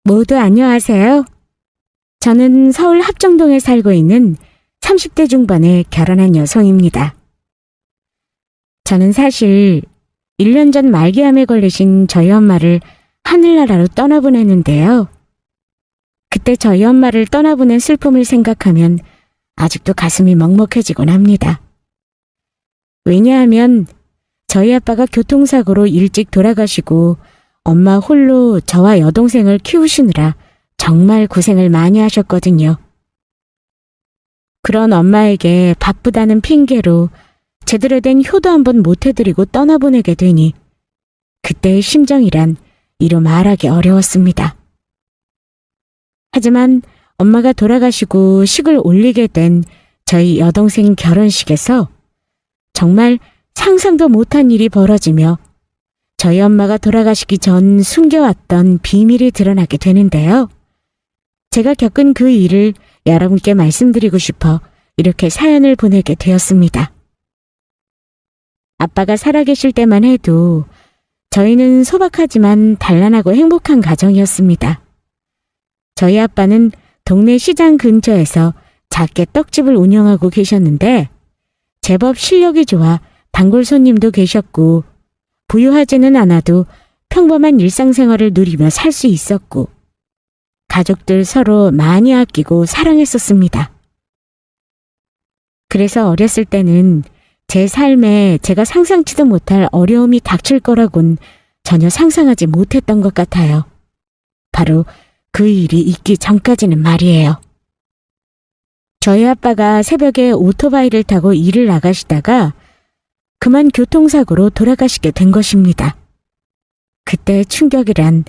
모두 안녕하세요. 저는 서울 합정동에 살고 있는 30대 중반의 결혼한 여성입니다. 저는 사실 1년 전 말기암에 걸리신 저희 엄마를 하늘나라로 떠나보냈는데요. 그때 저희 엄마를 떠나보낸 슬픔을 생각하면 아직도 가슴이 먹먹해지곤 합니다. 왜냐하면 저희 아빠가 교통사고로 일찍 돌아가시고 엄마 홀로 저와 여동생을 키우시느라 정말 고생을 많이 하셨거든요. 그런 엄마에게 바쁘다는 핑계로 제대로 된 효도 한번 못 해드리고 떠나보내게 되니 그때의 심정이란 이루 말하기 어려웠습니다. 하지만 엄마가 돌아가시고 식을 올리게 된 저희 여동생 결혼식에서 정말 상상도 못한 일이 벌어지며 저희 엄마가 돌아가시기 전 숨겨왔던 비밀이 드러나게 되는데요. 제가 겪은 그 일을 여러분께 말씀드리고 싶어 이렇게 사연을 보내게 되었습니다. 아빠가 살아계실 때만 해도 저희는 소박하지만 단란하고 행복한 가정이었습니다. 저희 아빠는 동네 시장 근처에서 작게 떡집을 운영하고 계셨는데 제법 실력이 좋아 단골 손님도 계셨고 부유하지는 않아도 평범한 일상생활을 누리며 살 수 있었고 가족들 서로 많이 아끼고 사랑했었습니다. 그래서 어렸을 때는 제 삶에 제가 상상치도 못할 어려움이 닥칠 거라곤 전혀 상상하지 못했던 것 같아요. 바로 그 일이 있기 전까지는 말이에요. 저희 아빠가 새벽에 오토바이를 타고 일을 나가시다가 그만 교통사고로 돌아가시게 된 것입니다. 그때의 충격이란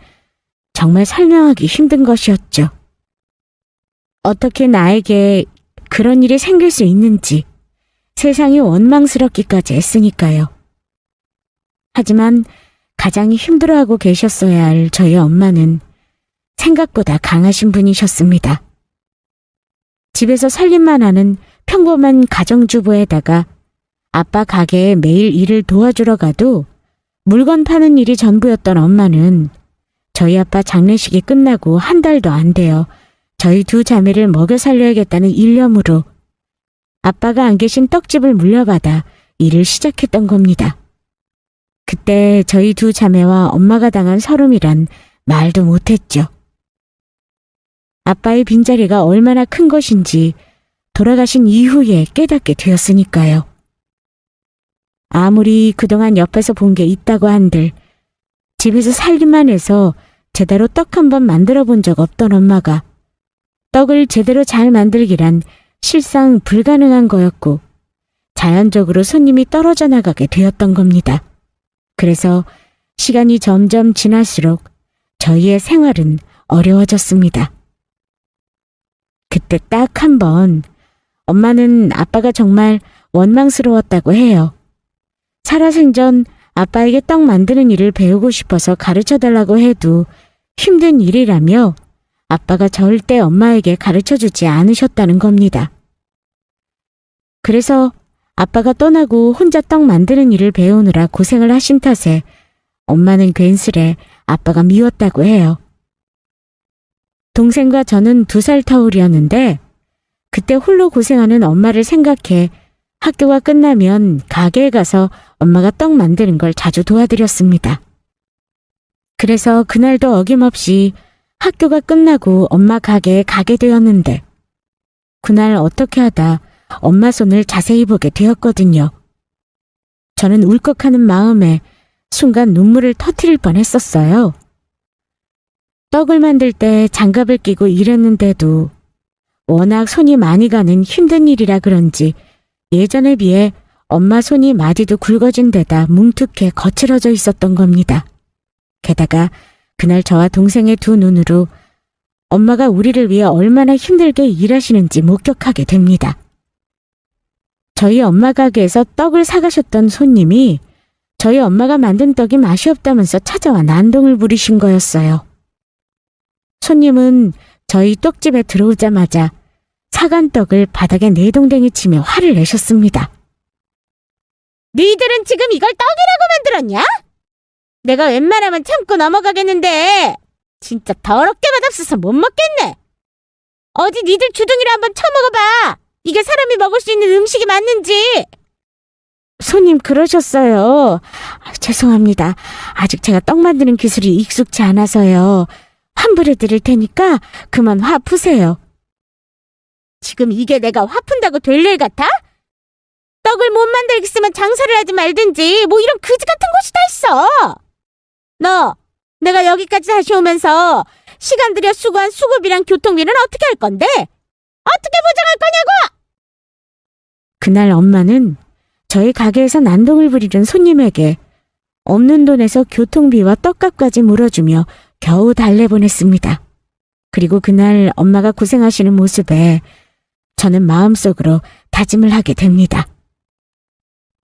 정말 설명하기 힘든 것이었죠. 어떻게 나에게 그런 일이 생길 수 있는지 세상이 원망스럽기까지 했으니까요. 하지만 가장 힘들어하고 계셨어야 할 저희 엄마는 생각보다 강하신 분이셨습니다. 집에서 살림만 하는 평범한 가정주부에다가 아빠 가게에 매일 일을 도와주러 가도 물건 파는 일이 전부였던 엄마는 저희 아빠 장례식이 끝나고 한 달도 안 되어 저희 두 자매를 먹여 살려야겠다는 일념으로 아빠가 안 계신 떡집을 물려받아 일을 시작했던 겁니다. 그때 저희 두 자매와 엄마가 당한 서름이란 말도 못했죠. 아빠의 빈자리가 얼마나 큰 것인지 돌아가신 이후에 깨닫게 되었으니까요. 아무리 그동안 옆에서 본 게 있다고 한들 집에서 살기만 해서 제대로 떡 한 번 만들어 본 적 없던 엄마가 떡을 제대로 잘 만들기란 실상 불가능한 거였고 자연적으로 손님이 떨어져 나가게 되었던 겁니다. 그래서 시간이 점점 지날수록 저희의 생활은 어려워졌습니다. 그때 딱 한 번 엄마는 아빠가 정말 원망스러웠다고 해요. 살아생전 아빠에게 떡 만드는 일을 배우고 싶어서 가르쳐달라고 해도 힘든 일이라며 아빠가 절대 엄마에게 가르쳐주지 않으셨다는 겁니다. 그래서 아빠가 떠나고 혼자 떡 만드는 일을 배우느라 고생을 하신 탓에 엄마는 괜스레 아빠가 미웠다고 해요. 동생과 저는 2살 터울이었는데 그때 홀로 고생하는 엄마를 생각해 학교가 끝나면 가게에 가서 엄마가 떡 만드는 걸 자주 도와드렸습니다. 그래서 그날도 어김없이 학교가 끝나고 엄마 가게에 가게 되었는데 그날 어떻게 하다 엄마 손을 자세히 보게 되었거든요. 저는 울컥하는 마음에 순간 눈물을 터뜨릴 뻔했었어요. 떡을 만들 때 장갑을 끼고 일했는데도 워낙 손이 많이 가는 힘든 일이라 그런지 예전에 비해 엄마 손이 마디도 굵어진 데다 뭉툭해 거칠어져 있었던 겁니다. 게다가 그날 저와 동생의 두 눈으로 엄마가 우리를 위해 얼마나 힘들게 일하시는지 목격하게 됩니다. 저희 엄마 가게에서 떡을 사가셨던 손님이 저희 엄마가 만든 떡이 맛이 없다면서 찾아와 난동을 부리신 거였어요. 손님은 저희 떡집에 들어오자마자 사간 떡을 바닥에 내동댕이 치며 화를 내셨습니다. 너희들은 지금 이걸 떡이라고 만들었냐? 내가 웬만하면 참고 넘어가겠는데 진짜 더럽게 맛없어서 못 먹겠네. 어디 니들 주둥이를 한번 쳐먹어봐. 이게 사람이 먹을 수 있는 음식이 맞는지. 손님 그러셨어요. 죄송합니다. 아직 제가 떡 만드는 기술이 익숙치 않아서요. 환불해 드릴 테니까 그만 화 푸세요. 지금 이게 내가 화 푼다고 될 일 같아? 떡을 못 만들겠으면 장사를 하지 말든지 뭐 이런 그지 같은 곳이 다 있어. 너 내가 여기까지 다시 오면서 시간 들여 수고한 수고비랑 교통비는 어떻게 할 건데? 어떻게 보장할 거냐고! 그날 엄마는 저희 가게에서 난동을 부리던 손님에게 없는 돈에서 교통비와 떡값까지 물어주며 겨우 달래보냈습니다. 그리고 그날 엄마가 고생하시는 모습에 저는 마음속으로 다짐을 하게 됩니다.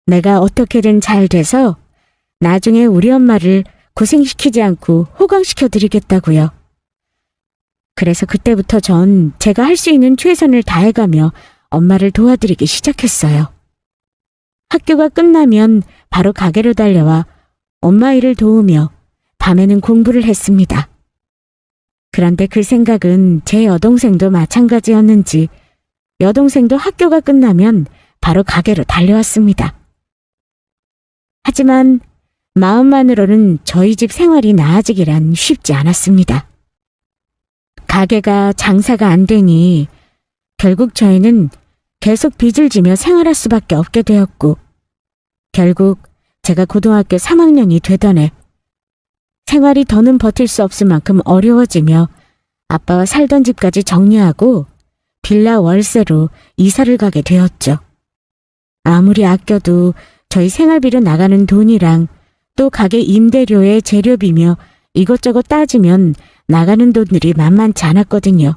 내가 어떻게든 잘 돼서 나중에 우리 엄마를 고생시키지 않고 호강시켜드리겠다고요. 그래서 그때부터 전 제가 할 수 있는 최선을 다해가며 엄마를 도와드리기 시작했어요. 학교가 끝나면 바로 가게로 달려와 엄마 일을 도우며 밤에는 공부를 했습니다. 그런데 그 생각은 제 여동생도 마찬가지였는지 여동생도 학교가 끝나면 바로 가게로 달려왔습니다. 하지만 마음만으로는 저희 집 생활이 나아지기란 쉽지 않았습니다. 가게가 장사가 안 되니 결국 저희는 계속 빚을 지며 생활할 수밖에 없게 되었고 결국 제가 고등학교 3학년이 되던 해 생활이 더는 버틸 수 없을 만큼 어려워지며 아빠와 살던 집까지 정리하고 빌라 월세로 이사를 가게 되었죠. 아무리 아껴도 저희 생활비로 나가는 돈이랑 또 가게 임대료의 재료비며 이것저것 따지면 나가는 돈들이 만만치 않았거든요.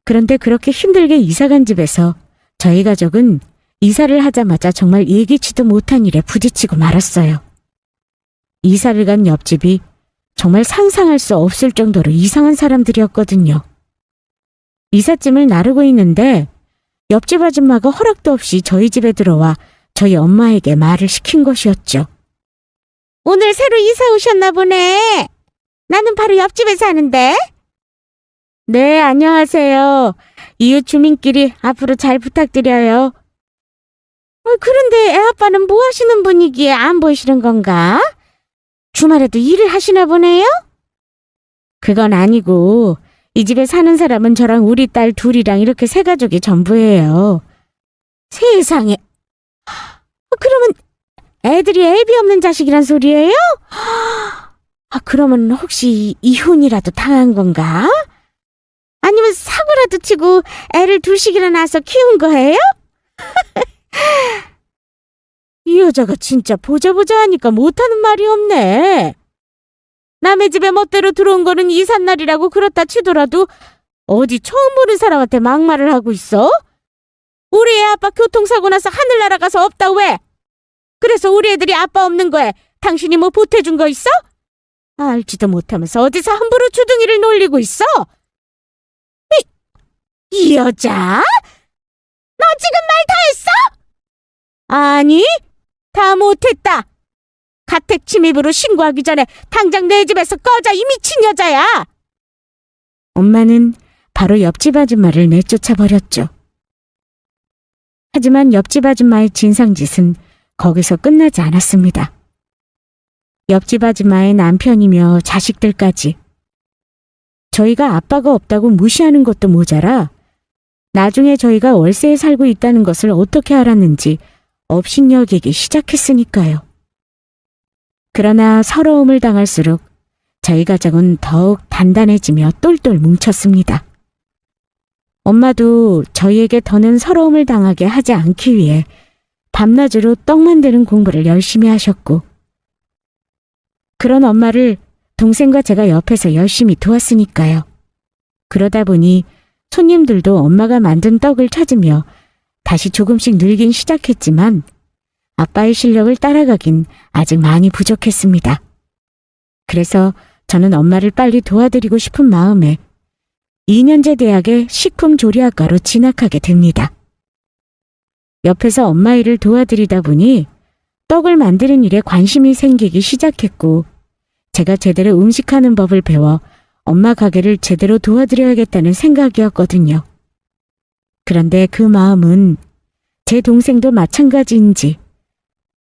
그런데 그렇게 힘들게 이사간 집에서 저희 가족은 이사를 하자마자 정말 예기치도 못한 일에 부딪히고 말았어요. 이사를 간 옆집이 정말 상상할 수 없을 정도로 이상한 사람들이었거든요. 이삿짐을 나르고 있는데 옆집 아줌마가 허락도 없이 저희 집에 들어와 저희 엄마에게 말을 시킨 것이었죠. 오늘 새로 이사 오셨나 보네. 나는 바로 옆집에 사는데. 네, 안녕하세요. 이웃 주민끼리 앞으로 잘 부탁드려요. 그런데 애아빠는 뭐 하시는 분이기에 안 보이시는 건가? 주말에도 일을 하시나 보네요? 그건 아니고 이 집에 사는 사람은 저랑 우리 딸 둘이랑 이렇게 세 가족이 전부예요. 세상에. 그러면 애들이 애비 없는 자식이란 소리예요? 그러면 혹시 이혼이라도 당한 건가? 아니면 사고라도 치고 애를 둘씩이나 낳아서 키운 거예요? 이 여자가 진짜 보자 하니까 못하는 말이 없네. 남의 집에 멋대로 들어온 거는 이삿날이라고 그렇다 치더라도 어디 처음 보는 사람한테 막말을 하고 있어? 우리 애 아빠 교통사고 나서 하늘 날아가서 없다 왜? 그래서 우리 애들이 아빠 없는 거에 당신이 뭐 보태준 거 있어? 알지도 못하면서 어디서 함부로 주둥이를 놀리고 있어? 이 여자? 너 지금 말 다 했어? 아니, 다 못했다. 가택 침입으로 신고하기 전에 당장 내 집에서 꺼져, 이 미친 여자야. 엄마는 바로 옆집 아줌마를 내쫓아 버렸죠. 하지만 옆집 아줌마의 진상짓은 거기서 끝나지 않았습니다. 옆집 아줌마의 남편이며 자식들까지 저희가 아빠가 없다고 무시하는 것도 모자라 나중에 저희가 월세에 살고 있다는 것을 어떻게 알았는지 업신여기기 시작했으니까요. 그러나 서러움을 당할수록 저희 가족은 더욱 단단해지며 똘똘 뭉쳤습니다. 엄마도 저희에게 더는 서러움을 당하게 하지 않기 위해 밤낮으로 떡 만드는 공부를 열심히 하셨고 그런 엄마를 동생과 제가 옆에서 열심히 도왔으니까요. 그러다 보니 손님들도 엄마가 만든 떡을 찾으며 다시 조금씩 늘긴 시작했지만 아빠의 실력을 따라가긴 아직 많이 부족했습니다. 그래서 저는 엄마를 빨리 도와드리고 싶은 마음에 2년제 대학의 식품조리학과로 진학하게 됩니다. 옆에서 엄마 일을 도와드리다 보니 떡을 만드는 일에 관심이 생기기 시작했고 제가 제대로 음식하는 법을 배워 엄마 가게를 제대로 도와드려야겠다는 생각이었거든요. 그런데 그 마음은 제 동생도 마찬가지인지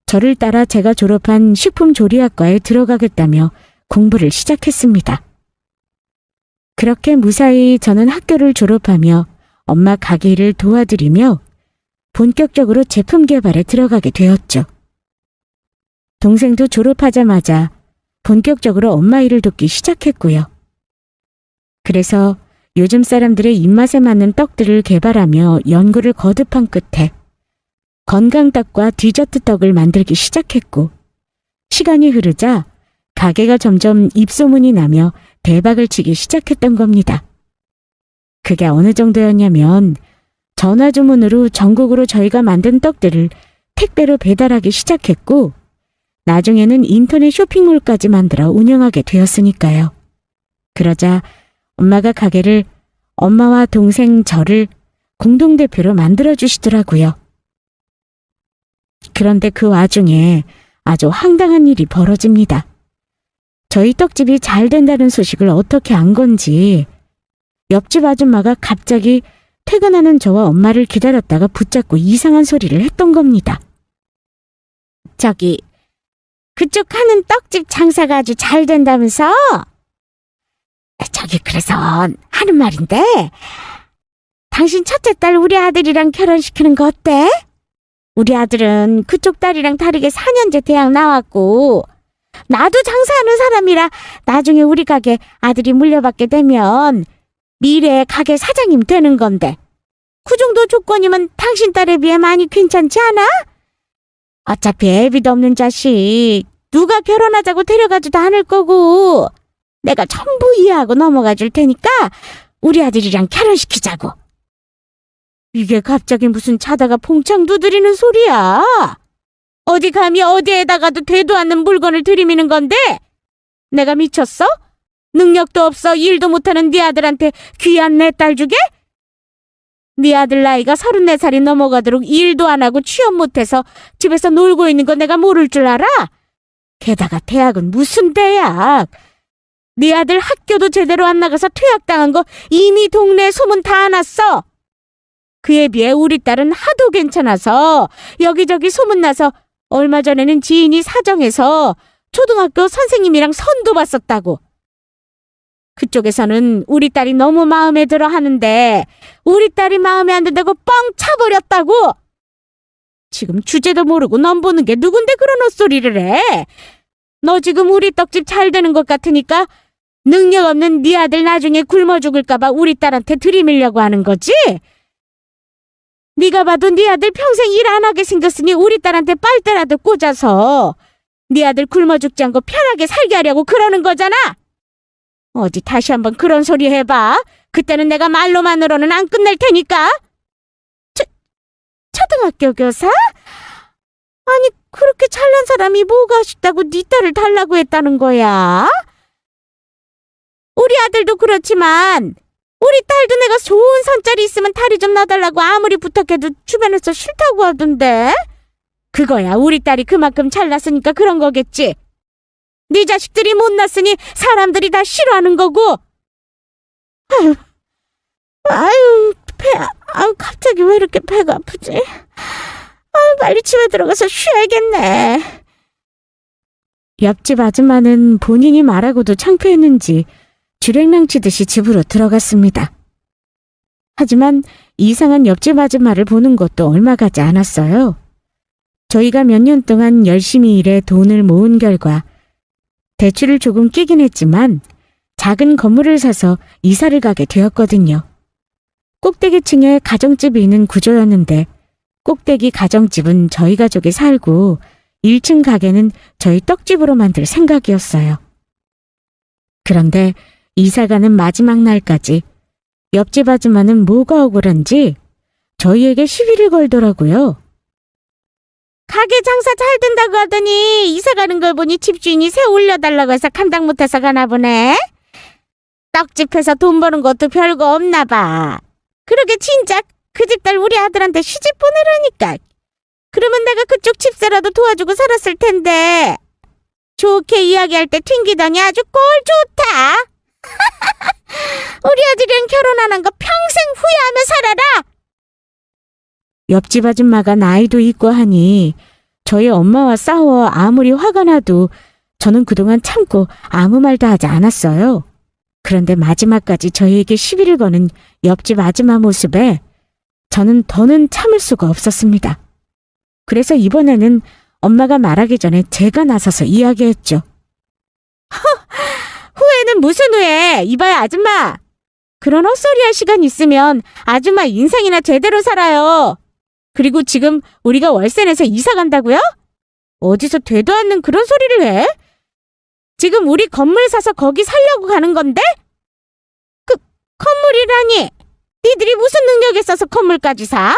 저를 따라 제가 졸업한 식품조리학과에 들어가겠다며 공부를 시작했습니다. 그렇게 무사히 저는 학교를 졸업하며 엄마 가게 일을 도와드리며 본격적으로 제품 개발에 들어가게 되었죠. 동생도 졸업하자마자 본격적으로 엄마 일을 돕기 시작했고요. 그래서 요즘 사람들의 입맛에 맞는 떡들을 개발하며 연구를 거듭한 끝에 건강떡과 디저트 떡을 만들기 시작했고, 시간이 흐르자 가게가 점점 입소문이 나며 대박을 치기 시작했던 겁니다. 그게 어느 정도였냐면 전화 주문으로 전국으로 저희가 만든 떡들을 택배로 배달하기 시작했고, 나중에는 인터넷 쇼핑몰까지 만들어 운영하게 되었으니까요. 그러자 엄마가 가게를 엄마와 동생 저를 공동대표로 만들어주시더라고요. 그런데 그 와중에 아주 황당한 일이 벌어집니다. 저희 떡집이 잘 된다는 소식을 어떻게 안 건지 옆집 아줌마가 갑자기 퇴근하는 저와 엄마를 기다렸다가 붙잡고 이상한 소리를 했던 겁니다. 저기, 그쪽 하는 떡집 장사가 아주 잘 된다면서? 저기 그래서 하는 말인데, 당신 첫째 딸 우리 아들이랑 결혼시키는 거 어때? 우리 아들은 그쪽 딸이랑 다르게 4년제 대학 나왔고, 나도 장사하는 사람이라 나중에 우리 가게 아들이 물려받게 되면 미래의 가게 사장님 되는 건데, 그 정도 조건이면 당신 딸에 비해 많이 괜찮지 않아? 어차피 애비도 없는 자식 누가 결혼하자고 데려가지도 않을 거고, 내가 전부 이해하고 넘어가 줄 테니까 우리 아들이랑 결혼시키자고. 이게 갑자기 무슨 자다가 봉창 두드리는 소리야? 어디 감히 어디에다가도 되도 않는 물건을 들이미는 건데? 내가 미쳤어? 능력도 없어 일도 못하는 네 아들한테 귀한 내 딸 주게? 네 아들 나이가 34살이 넘어가도록 일도 안 하고 취업 못해서 집에서 놀고 있는 거 내가 모를 줄 알아? 게다가 대학은 무슨 대학? 네 아들 학교도 제대로 안 나가서 퇴학당한 거 이미 동네에 소문 다 났어. 그에 비해 우리 딸은 하도 괜찮아서 여기저기 소문나서 얼마 전에는 지인이 사정해서 초등학교 선생님이랑 선도 봤었다고. 그쪽에서는 우리 딸이 너무 마음에 들어 하는데 우리 딸이 마음에 안 든다고 뻥 차버렸다고. 지금 주제도 모르고 넌 보는 게 누군데 그런 헛소리를 해? 너 지금 우리 떡집 잘 되는 것 같으니까 능력 없는 네 아들 나중에 굶어 죽을까 봐 우리 딸한테 들이밀려고 하는 거지? 네가 봐도 네 아들 평생 일 안 하게 생겼으니 우리 딸한테 빨대라도 꽂아서 네 아들 굶어 죽지 않고 편하게 살게 하려고 그러는 거잖아. 어디 다시 한번 그런 소리 해봐. 그때는 내가 말로만으로는 안 끝낼 테니까. 초등학교 교사? 아니 그렇게 잘난 사람이 뭐가 아쉽다고 네 딸을 달라고 했다는 거야? 우리 아들도 그렇지만 우리 딸도 내가 좋은 선짜리 있으면 다리 좀 놔달라고 아무리 부탁해도 주변에서 싫다고 하던데. 그거야 우리 딸이 그만큼 잘났으니까 그런 거겠지. 네 자식들이 못났으니 사람들이 다 싫어하는 거고. 아유 갑자기 왜 이렇게 배가 아프지? 빨리 집에 들어가서 쉬어야겠네. 옆집 아줌마는 본인이 말하고도 창피했는지 주랭랑 치듯이 집으로 들어갔습니다. 하지만 이상한 옆집 아줌마를 보는 것도 얼마 가지 않았어요. 저희가 몇 년 동안 열심히 일해 돈을 모은 결과 대출을 조금 끼긴 했지만 작은 건물을 사서 이사를 가게 되었거든요. 꼭대기층에 가정집이 있는 구조였는데 꼭대기 가정집은 저희 가족이 살고 1층 가게는 저희 떡집으로 만들 생각이었어요. 그런데 이사가는 마지막 날까지 옆집 아줌마는 뭐가 억울한지 저희에게 시비를 걸더라고요. 가게 장사 잘 된다고 하더니 이사 가는 걸 보니 집주인이 새 올려달라고 해서 감당 못해서 가나 보네. 떡집해서 돈 버는 것도 별거 없나 봐. 그러게 진짜 그 집 딸 우리 아들한테 시집 보내라니까. 그러면 내가 그쪽 집세라도 도와주고 살았을 텐데. 좋게 이야기할 때 튕기더니 아주 꼴 좋다. 우리 아들이랑 결혼하는 거 평생 후회하며 살아라. 옆집 아줌마가 나이도 있고 하니 저희 엄마와 싸워 아무리 화가 나도 저는 그동안 참고 아무 말도 하지 않았어요. 그런데 마지막까지 저희에게 시비를 거는 옆집 아줌마 모습에 저는 더는 참을 수가 없었습니다. 그래서 이번에는 엄마가 말하기 전에 제가 나서서 이야기했죠. 후회는 무슨 후회? 이봐요 아줌마. 그런 헛소리할 시간 있으면 아줌마 인생이나 제대로 살아요. 그리고 지금 우리가 월세 내서 이사 간다고요? 어디서 되도 않는 그런 소리를 해? 지금 우리 건물 사서 거기 살려고 가는 건데? 건물이라니! 니들이 무슨 능력이 있어서 건물까지 사?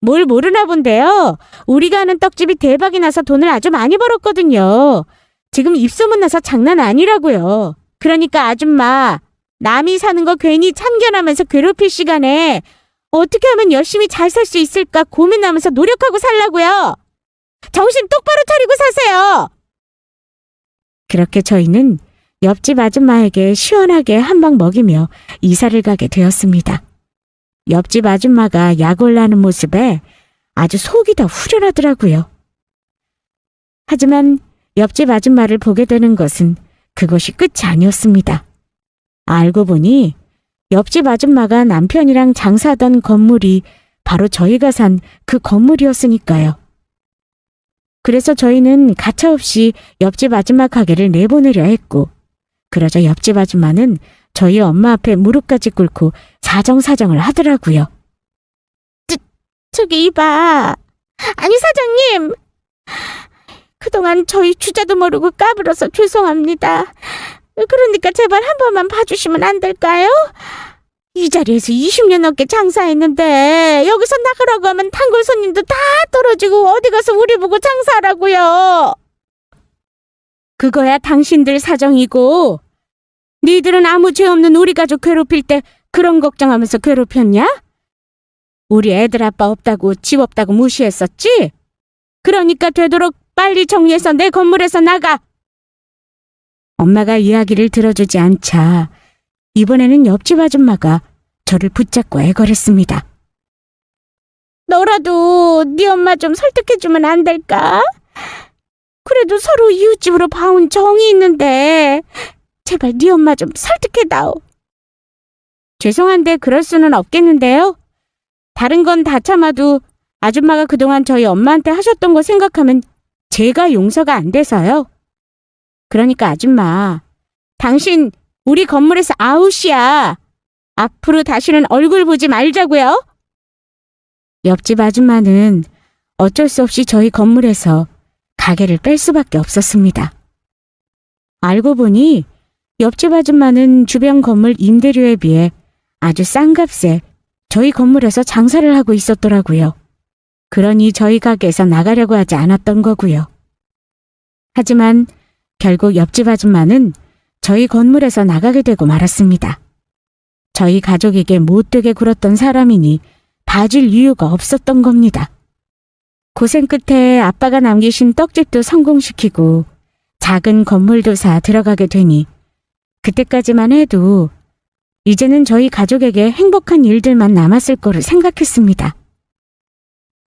뭘 모르나 본데요. 우리가 하는 떡집이 대박이 나서 돈을 아주 많이 벌었거든요. 지금 입소문 나서 장난 아니라고요. 그러니까 아줌마, 남이 사는 거 괜히 참견하면서 괴롭힐 시간에 어떻게 하면 열심히 잘 살 수 있을까 고민하면서 노력하고 살라고요. 정신 똑바로 차리고 사세요. 그렇게 저희는 옆집 아줌마에게 시원하게 한 방 먹이며 이사를 가게 되었습니다. 옆집 아줌마가 약을 나는 모습에 아주 속이 다 후련하더라고요. 하지만 옆집 아줌마를 보게 되는 것은 그것이 끝이 아니었습니다. 알고 보니 옆집 아줌마가 남편이랑 장사하던 건물이 바로 저희가 산 그 건물이었으니까요. 그래서 저희는 가차없이 옆집 아줌마 가게를 내보내려 했고, 그러자 옆집 아줌마는 저희 엄마 앞에 무릎까지 꿇고 사정사정을 하더라고요. 저기 이봐. 아니 사장님. 그동안 저희 주자도 모르고 까불어서 죄송합니다. 그러니까 제발 한 번만 봐주시면 안 될까요? 이 자리에서 20년 넘게 장사했는데 여기서 나가라고 하면 단골 손님도 다 떨어지고 어디 가서 우리 보고 장사하라고요. 그거야 당신들 사정이고 니들은 아무 죄 없는 우리 가족 괴롭힐 때 그런 걱정하면서 괴롭혔냐? 우리 애들 아빠 없다고 집 없다고 무시했었지? 그러니까 되도록 빨리 정리해서 내 건물에서 나가. 엄마가 이야기를 들어주지 않자 이번에는 옆집 아줌마가 저를 붙잡고 애걸했습니다. 너라도 네 엄마 좀 설득해주면 안 될까? 그래도 서로 이웃집으로 봐온 정이 있는데 제발 네 엄마 좀 설득해다오. 죄송한데 그럴 수는 없겠는데요. 다른 건 다 참아도 아줌마가 그동안 저희 엄마한테 하셨던 거 생각하면 제가 용서가 안 돼서요. 그러니까 아줌마, 당신 우리 건물에서 아웃이야. 앞으로 다시는 얼굴 보지 말자고요. 옆집 아줌마는 어쩔 수 없이 저희 건물에서 가게를 뺄 수밖에 없었습니다. 알고 보니 옆집 아줌마는 주변 건물 임대료에 비해 아주 싼 값에 저희 건물에서 장사를 하고 있었더라고요. 그러니 저희 가게에서 나가려고 하지 않았던 거고요. 하지만 결국 옆집 아줌마는 저희 건물에서 나가게 되고 말았습니다. 저희 가족에게 못되게 굴었던 사람이니 봐줄 이유가 없었던 겁니다. 고생 끝에 아빠가 남기신 떡집도 성공시키고 작은 건물도 사 들어가게 되니 그때까지만 해도 이제는 저희 가족에게 행복한 일들만 남았을 거를 생각했습니다.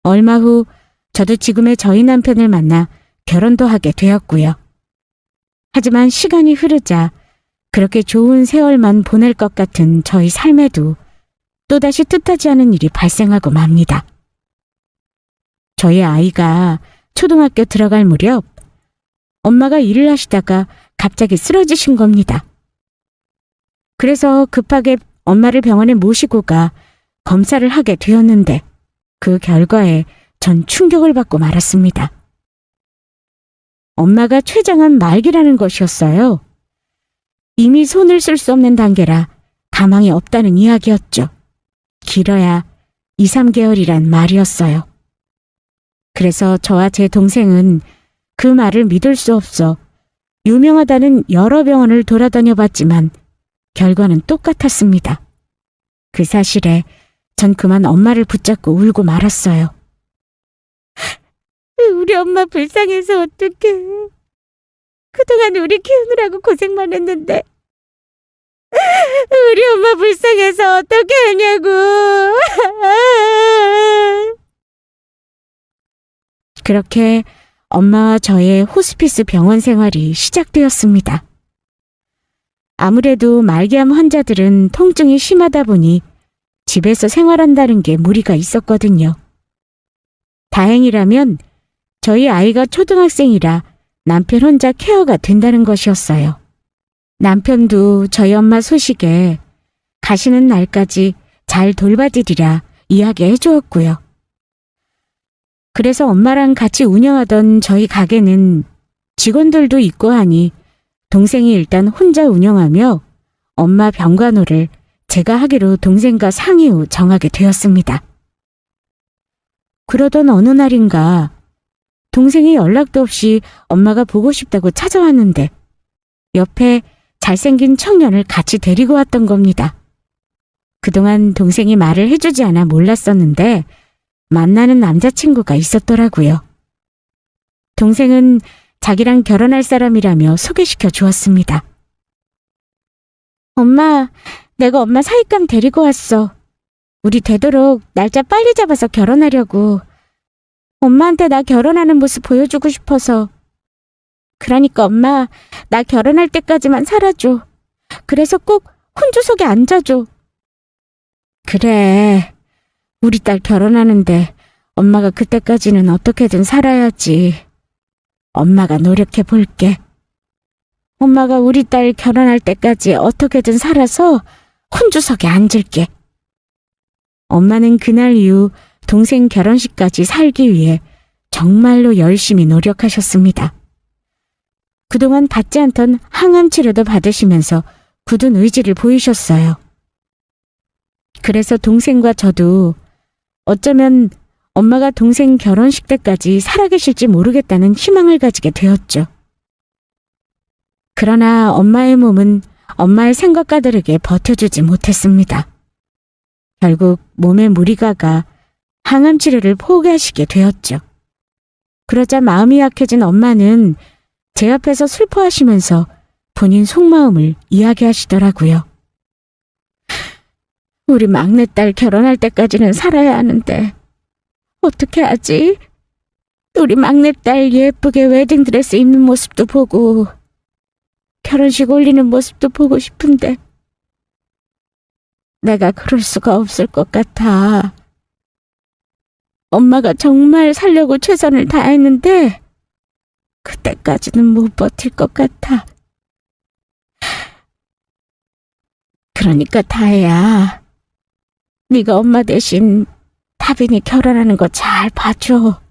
얼마 후 저도 지금의 저희 남편을 만나 결혼도 하게 되었고요. 하지만 시간이 흐르자 그렇게 좋은 세월만 보낼 것 같은 저희 삶에도 또다시 뜻하지 않은 일이 발생하고 맙니다. 저희 아이가 초등학교 들어갈 무렵 엄마가 일을 하시다가 갑자기 쓰러지신 겁니다. 그래서 급하게 엄마를 병원에 모시고 가 검사를 하게 되었는데 그 결과에 전 충격을 받고 말았습니다. 엄마가 췌장암 말기라는 것이었어요. 이미 손을 쓸 수 없는 단계라 가망이 없다는 이야기였죠. 길어야 2, 3개월이란 말이었어요. 그래서 저와 제 동생은 그 말을 믿을 수 없어 유명하다는 여러 병원을 돌아다녀 봤지만 결과는 똑같았습니다. 그 사실에 전 그만 엄마를 붙잡고 울고 말았어요. 우리 엄마 불쌍해서 어떡해. 그동안 우리 키우느라고 고생만 했는데 우리 엄마 불쌍해서 어떻게 하냐고. 그렇게 엄마와 저의 호스피스 병원 생활이 시작되었습니다. 아무래도 말기암 환자들은 통증이 심하다 보니 집에서 생활한다는 게 무리가 있었거든요. 다행이라면 저희 아이가 초등학생이라 남편 혼자 케어가 된다는 것이었어요. 남편도 저희 엄마 소식에 가시는 날까지 잘 돌봐드리라 이야기해 주었고요. 그래서 엄마랑 같이 운영하던 저희 가게는 직원들도 있고 하니 동생이 일단 혼자 운영하며 엄마 병간호를 제가 하기로 동생과 상의 후 정하게 되었습니다. 그러던 어느 날인가 동생이 연락도 없이 엄마가 보고 싶다고 찾아왔는데 옆에 잘생긴 청년을 같이 데리고 왔던 겁니다. 그동안 동생이 말을 해주지 않아 몰랐었는데 만나는 남자친구가 있었더라고요. 동생은 자기랑 결혼할 사람이라며 소개시켜 주었습니다. 엄마, 내가 엄마 사윗감 데리고 왔어. 우리 되도록 날짜 빨리 잡아서 결혼하려고. 엄마한테 나 결혼하는 모습 보여주고 싶어서. 그러니까 엄마, 나 결혼할 때까지만 살아줘. 그래서 꼭 혼주석에 앉아줘. 그래, 우리 딸 결혼하는데 엄마가 그때까지는 어떻게든 살아야지. 엄마가 노력해 볼게. 엄마가 우리 딸 결혼할 때까지 어떻게든 살아서 혼주석에 앉을게. 엄마는 그날 이후 동생 결혼식까지 살기 위해 정말로 열심히 노력하셨습니다. 그동안 받지 않던 항암 치료도 받으시면서 굳은 의지를 보이셨어요. 그래서 동생과 저도 어쩌면 엄마가 동생 결혼식 때까지 살아계실지 모르겠다는 희망을 가지게 되었죠. 그러나 엄마의 몸은 엄마의 생각과 다르게 버텨주지 못했습니다. 결국 몸에 무리가 가 항암 치료를 포기하시게 되었죠. 그러자 마음이 약해진 엄마는 제 앞에서 슬퍼하시면서 본인 속마음을 이야기하시더라고요. 우리 막내딸 결혼할 때까지는 살아야 하는데 어떻게 하지? 우리 막내딸 예쁘게 웨딩드레스 입는 모습도 보고 결혼식 올리는 모습도 보고 싶은데 내가 그럴 수가 없을 것 같아. 엄마가 정말 살려고 최선을 다했는데 그때까지는 못 버틸 것 같아. 그러니까 다혜야, 네가 엄마 대신 다빈이 결혼하는 거 잘 봐줘.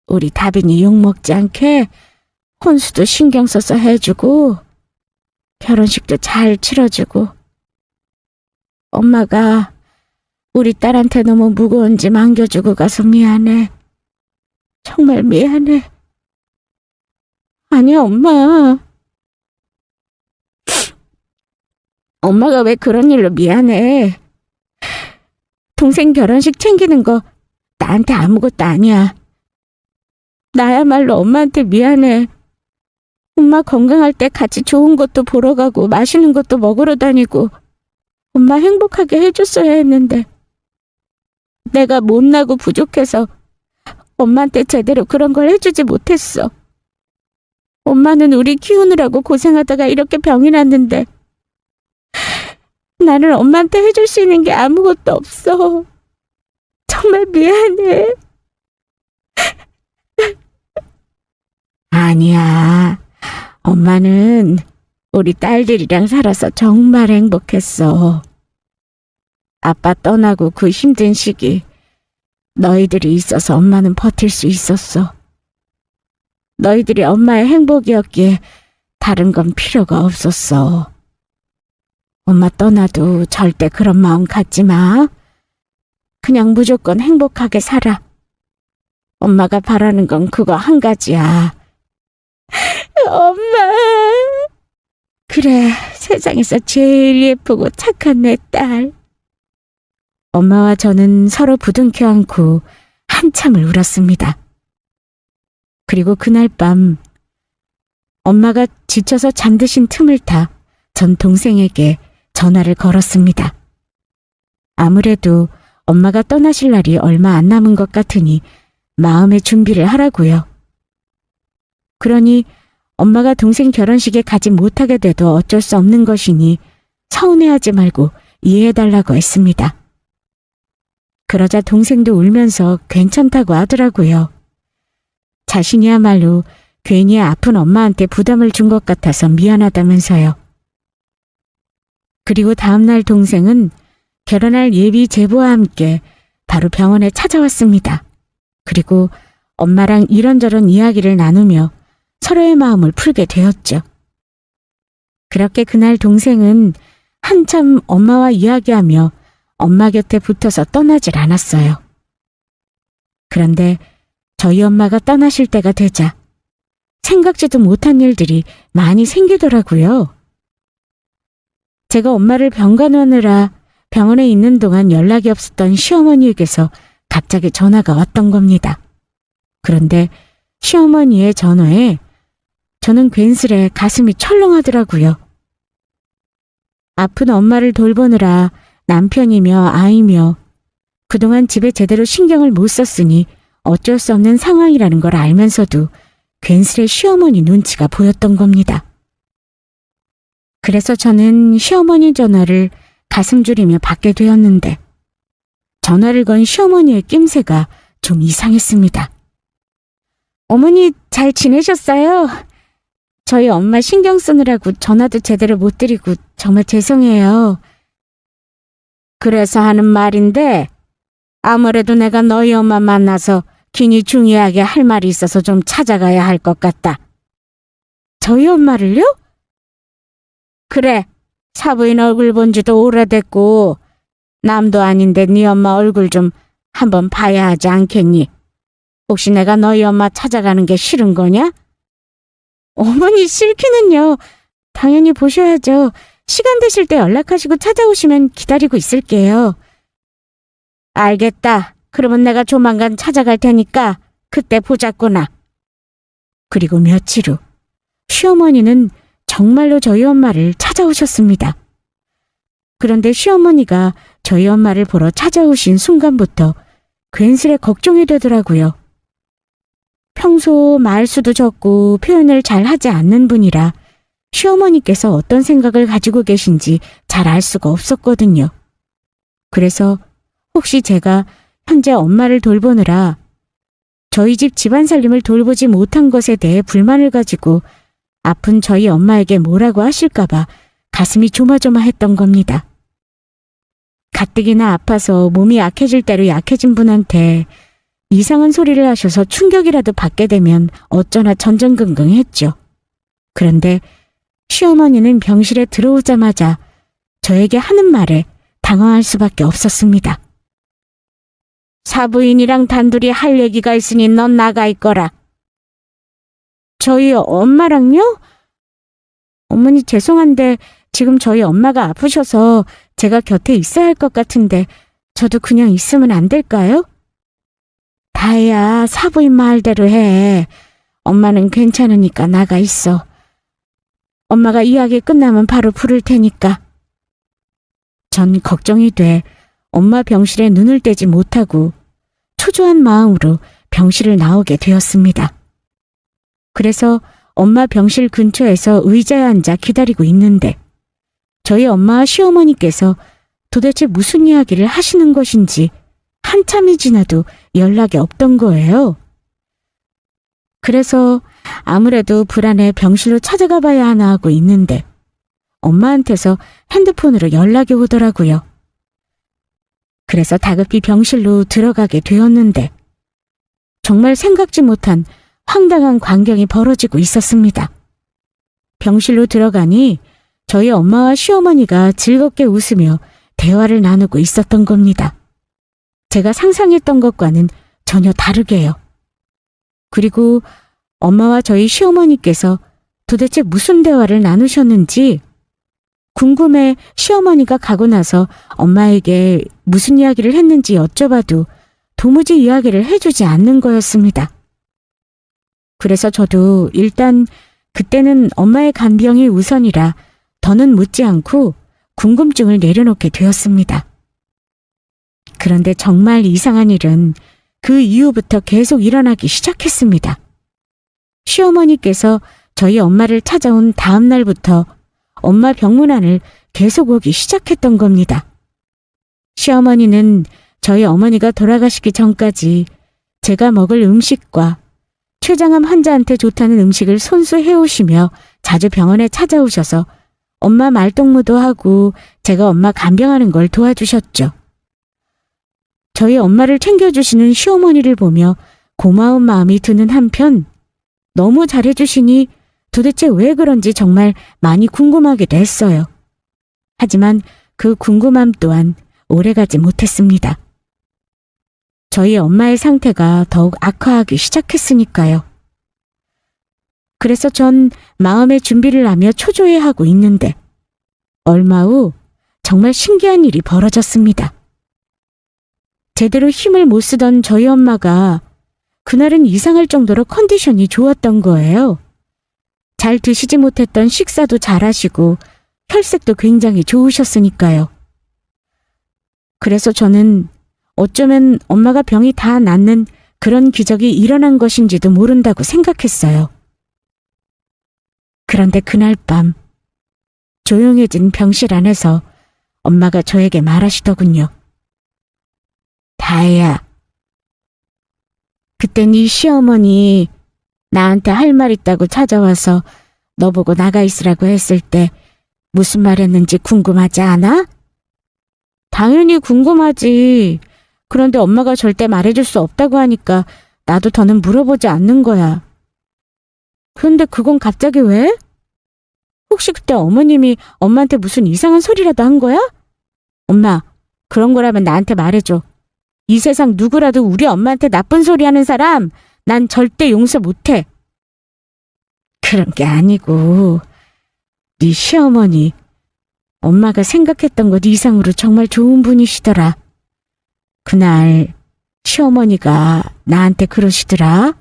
우리 다빈이 욕먹지 않게 혼수도 신경 써서 해주고 결혼식도 잘 치러주고. 엄마가 우리 딸한테 너무 무거운 짐 안겨주고 가서 미안해. 정말 미안해. 아니야, 엄마. 엄마가 왜 그런 일로 미안해. 동생 결혼식 챙기는 거 나한테 아무것도 아니야. 나야말로 엄마한테 미안해. 엄마 건강할 때 같이 좋은 것도 보러 가고 맛있는 것도 먹으러 다니고 엄마 행복하게 해줬어야 했는데 내가 못나고 부족해서 엄마한테 제대로 그런 걸 해주지 못했어. 엄마는 우리 키우느라고 고생하다가 이렇게 병이 났는데 나는 엄마한테 해줄 수 있는 게 아무것도 없어. 정말 미안해. 아니야. 엄마는 우리 딸들이랑 살아서 정말 행복했어. 아빠 떠나고 그 힘든 시기 너희들이 있어서 엄마는 버틸 수 있었어. 너희들이 엄마의 행복이었기에 다른 건 필요가 없었어. 엄마 떠나도 절대 그런 마음 갖지 마. 그냥 무조건 행복하게 살아. 엄마가 바라는 건 그거 한 가지야. 엄마. 그래, 세상에서 제일 예쁘고 착한 내 딸. 엄마와 저는 서로 부둥켜 안고 한참을 울었습니다. 그리고 그날 밤 엄마가 지쳐서 잠드신 틈을 타 전 동생에게 전화를 걸었습니다. 아무래도 엄마가 떠나실 날이 얼마 안 남은 것 같으니 마음의 준비를 하라고요. 그러니 엄마가 동생 결혼식에 가지 못하게 돼도 어쩔 수 없는 것이니 서운해하지 말고 이해해달라고 했습니다. 그러자 동생도 울면서 괜찮다고 하더라고요. 자신이야말로 괜히 아픈 엄마한테 부담을 준 것 같아서 미안하다면서요. 그리고 다음날 동생은 결혼할 예비 제부와 함께 바로 병원에 찾아왔습니다. 그리고 엄마랑 이런저런 이야기를 나누며 서로의 마음을 풀게 되었죠. 그렇게 그날 동생은 한참 엄마와 이야기하며 엄마 곁에 붙어서 떠나질 않았어요. 그런데 저희 엄마가 떠나실 때가 되자 생각지도 못한 일들이 많이 생기더라고요. 제가 엄마를 병간호하느라 병원에 있는 동안 연락이 없었던 시어머니에게서 갑자기 전화가 왔던 겁니다. 그런데 시어머니의 전화에 저는 괜스레 가슴이 철렁하더라고요. 아픈 엄마를 돌보느라 남편이며 아이며 그동안 집에 제대로 신경을 못 썼으니 어쩔 수 없는 상황이라는 걸 알면서도 괜스레 시어머니 눈치가 보였던 겁니다. 그래서 저는 시어머니 전화를 가슴 졸이며 받게 되었는데 전화를 건 시어머니의 낌새가 좀 이상했습니다. 어머니 잘 지내셨어요? 저희 엄마 신경 쓰느라고 전화도 제대로 못 드리고 정말 죄송해요. 그래서 하는 말인데 아무래도 내가 너희 엄마 만나서 긴히 중요하게 할 말이 있어서 좀 찾아가야 할 것 같다. 저희 엄마를요? 그래, 사부인 얼굴 본 지도 오래됐고 남도 아닌데 네 엄마 얼굴 좀 한번 봐야 하지 않겠니? 혹시 내가 너희 엄마 찾아가는 게 싫은 거냐? 어머니 싫기는요. 당연히 보셔야죠. 시간 되실 때 연락하시고 찾아오시면 기다리고 있을게요. 알겠다. 그러면 내가 조만간 찾아갈 테니까 그때 보자꾸나. 그리고 며칠 후 시어머니는 정말로 저희 엄마를 찾아오셨습니다. 그런데 시어머니가 저희 엄마를 보러 찾아오신 순간부터 괜스레 걱정이 되더라고요. 평소 말수도 적고 표현을 잘 하지 않는 분이라 시어머니께서 어떤 생각을 가지고 계신지 잘 알 수가 없었거든요. 그래서 혹시 제가 현재 엄마를 돌보느라 저희 집 집안 살림을 돌보지 못한 것에 대해 불만을 가지고 아픈 저희 엄마에게 뭐라고 하실까봐 가슴이 조마조마했던 겁니다. 가뜩이나 아파서 몸이 약해질 대로 약해진 분한테 이상한 소리를 하셔서 충격이라도 받게 되면 어쩌나 전전긍긍했죠. 그런데 시어머니는 병실에 들어오자마자 저에게 하는 말에 당황할 수밖에 없었습니다. 사부인이랑 단둘이 할 얘기가 있으니 넌 나가 있거라. 저희 엄마랑요? 어머니 죄송한데 지금 저희 엄마가 아프셔서 제가 곁에 있어야 할 것 같은데 저도 그냥 있으면 안 될까요? 다혜야, 사부인 말대로 해. 엄마는 괜찮으니까 나가 있어. 엄마가 이야기 끝나면 바로 부를 테니까. 전 걱정이 돼 엄마 병실에 눈을 떼지 못하고 초조한 마음으로 병실을 나오게 되었습니다. 그래서 엄마 병실 근처에서 의자에 앉아 기다리고 있는데 저희 엄마와 시어머니께서 도대체 무슨 이야기를 하시는 것인지 한참이 지나도 연락이 없던 거예요. 그래서 아무래도 불안해 병실로 찾아가 봐야 하나 하고 있는데 엄마한테서 핸드폰으로 연락이 오더라고요. 그래서 다급히 병실로 들어가게 되었는데 정말 생각지 못한 황당한 광경이 벌어지고 있었습니다. 병실로 들어가니 저희 엄마와 시어머니가 즐겁게 웃으며 대화를 나누고 있었던 겁니다. 제가 상상했던 것과는 전혀 다르게요. 그리고 엄마와 저희 시어머니께서 도대체 무슨 대화를 나누셨는지 궁금해 시어머니가 가고 나서 엄마에게 무슨 이야기를 했는지 여쭤봐도 도무지 이야기를 해주지 않는 거였습니다. 그래서 저도 일단 그때는 엄마의 간병이 우선이라 더는 묻지 않고 궁금증을 내려놓게 되었습니다. 그런데 정말 이상한 일은 그 이후부터 계속 일어나기 시작했습니다. 시어머니께서 저희 엄마를 찾아온 다음 날부터 엄마 병문안을 계속 오기 시작했던 겁니다. 시어머니는 저희 어머니가 돌아가시기 전까지 제가 먹을 음식과 췌장암 환자한테 좋다는 음식을 손수 해오시며 자주 병원에 찾아오셔서 엄마 말동무도 하고 제가 엄마 간병하는 걸 도와주셨죠. 저희 엄마를 챙겨주시는 시어머니를 보며 고마운 마음이 드는 한편 너무 잘해주시니 도대체 왜 그런지 정말 많이 궁금하기도 했어요. 하지만 그 궁금함 또한 오래가지 못했습니다. 저희 엄마의 상태가 더욱 악화하기 시작했으니까요. 그래서 전 마음의 준비를 하며 초조해하고 있는데 얼마 후 정말 신기한 일이 벌어졌습니다. 제대로 힘을 못 쓰던 저희 엄마가 그날은 이상할 정도로 컨디션이 좋았던 거예요. 잘 드시지 못했던 식사도 잘 하시고 혈색도 굉장히 좋으셨으니까요. 그래서 저는 어쩌면 엄마가 병이 다 낫는 그런 기적이 일어난 것인지도 모른다고 생각했어요. 그런데 그날 밤 조용해진 병실 안에서 엄마가 저에게 말하시더군요. 다혜야, 그때 네 시어머니 나한테 할 말 있다고 찾아와서 너 보고 나가 있으라고 했을 때 무슨 말 했는지 궁금하지 않아? 당연히 궁금하지. 그런데 엄마가 절대 말해줄 수 없다고 하니까 나도 더는 물어보지 않는 거야. 그런데 그건 갑자기 왜? 혹시 그때 어머님이 엄마한테 무슨 이상한 소리라도 한 거야? 엄마, 그런 거라면 나한테 말해줘. 이 세상 누구라도 우리 엄마한테 나쁜 소리 하는 사람 난 절대 용서 못해. 그런 게 아니고 네 시어머니 엄마가 생각했던 것 이상으로 정말 좋은 분이시더라. 그날 시어머니가 나한테 그러시더라.